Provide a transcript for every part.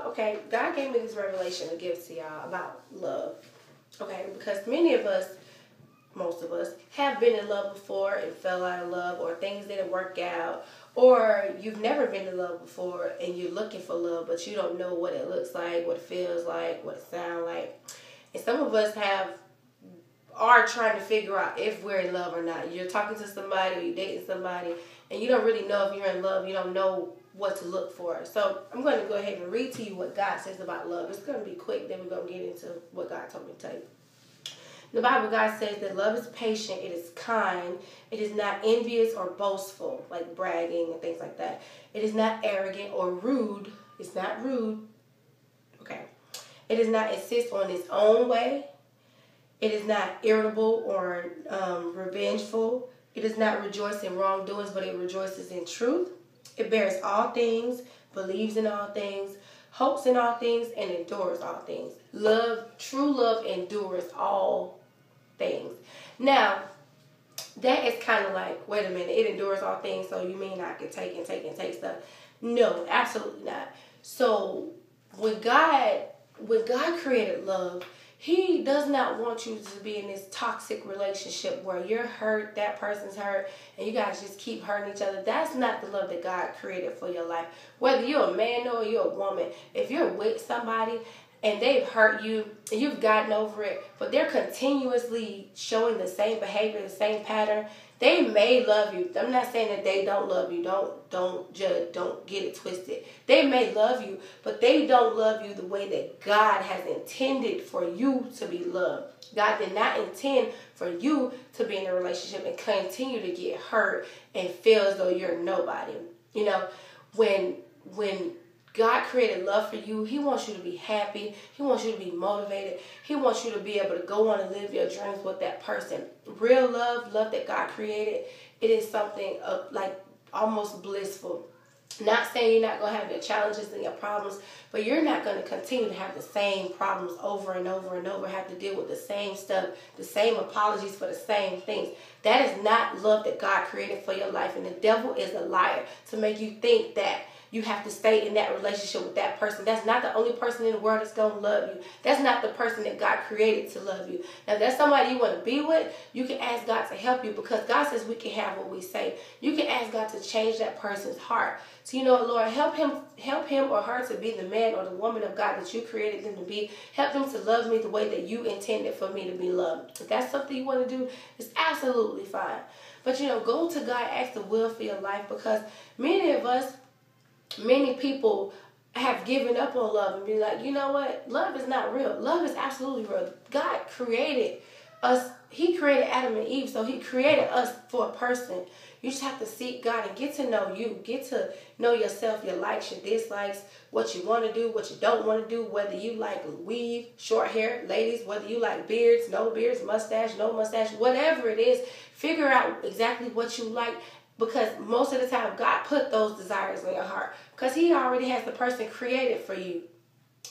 okay, God gave me this revelation to give to y'all about love. Okay, because many of us, most of us, have been in love before and fell out of love, or things didn't work out, or you've never been in love before and you're looking for love, but you don't know what it looks like, what it feels like, what it sounds like. And some of us are trying to figure out if we're in love or not. You're talking to somebody or you're dating somebody and you don't really know if you're in love. You don't know what to look for. So I'm going to go ahead and read to you what God says about love. It's going to be quick, then we're going to get into what God told me to tell you. The Bible, God says that love is patient, it is kind, it is not envious or boastful, like bragging and things like that. It is not arrogant or rude. It's not rude. Okay. It does not insist on its own way. It is not irritable or revengeful. It does not rejoice in wrongdoings, but it rejoices in truth. It bears all things, believes in all things, hopes in all things, and endures all things. True love endures all things. Now, that is kind of like, wait a minute, it endures all things, so you mean I can take stuff? No, absolutely not. So when God created love, He does not want you to be in this toxic relationship where you're hurt, that person's hurt, and you guys just keep hurting each other. That's not the love that God created for your life. Whether you're a man or you're a woman, if you're with somebody and they've hurt you and you've gotten over it, but they're continuously showing the same behavior, the same pattern, they may love you. I'm not saying that they don't love you. Don't judge. Don't get it twisted. They may love you, but they don't love you the way that God has intended for you to be loved. God did not intend for you to be in a relationship and continue to get hurt and feel as though you're nobody. You know, when God created love for you, He wants you to be happy. He wants you to be motivated. He wants you to be able to go on and live your dreams with that person. Real love that God created, it is something like almost blissful. Not saying you're not going to have your challenges and your problems, but you're not going to continue to have the same problems over and over and over, have to deal with the same stuff, the same apologies for the same things. That is not love that God created for your life. And the devil is a liar to make you think that you have to stay in that relationship with that person. That's not the only person in the world that's going to love you. That's not the person that God created to love you. Now, if that's somebody you want to be with, you can ask God to help you, because God says we can have what we say. You can ask God to change that person's heart. So, you know, Lord, help him or her to be the man or the woman of God that you created them to be. Help them to love me the way that you intended for me to be loved. If that's something you want to do, it's absolutely fine. But, you know, go to God, ask the will for your life, because many people have given up on love and be like, you know what? Love is not real. Love is absolutely real. God created us. He created Adam and Eve, so He created us for a person. You just have to seek God and get to know you. Get to know yourself, your likes, your dislikes, what you want to do, what you don't want to do, whether you like weave, short hair, ladies, whether you like beards, no beards, mustache, no mustache, whatever it is, figure out exactly what you like. Because most of the time, God put those desires in your heart, because He already has the person created for you.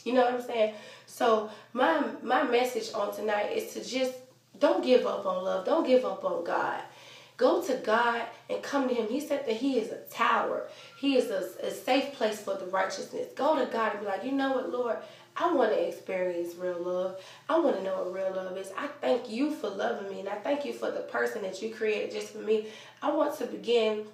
You know what I'm saying? So my message on tonight is to just don't give up on love. Don't give up on God. Go to God and come to Him. He said that He is a tower. He is a safe place for the righteousness. Go to God and be like, you know what, Lord? I want to experience real love. I want to know what real love is. I thank you for loving me, and I thank you for the person that you created just for me. I want to begin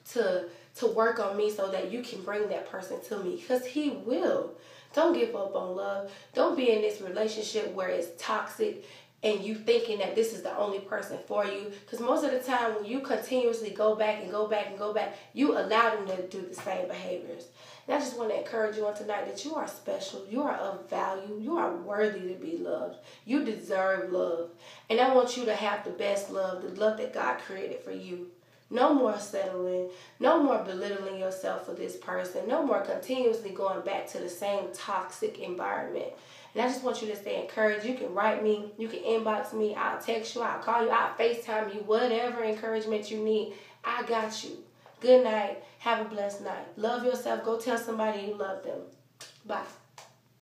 to work on me so that you can bring that person to me, because He will. Don't give up on love. Don't be in this relationship where it's toxic and you thinking that this is the only person for you. Because most of the time when you continuously go back and go back and go back, you allow them to do the same behaviors. And I just want to encourage you on tonight that you are special. You are of value. You are worthy to be loved. You deserve love. And I want you to have the best love, the love that God created for you. No more settling. No more belittling yourself for this person. No more continuously going back to the same toxic environment. And I just want you to stay encouraged. You can write me. You can inbox me. I'll text you. I'll call you. I'll FaceTime you. Whatever encouragement you need, I got you. Good night. Have a blessed night. Love yourself. Go tell somebody you love them. Bye.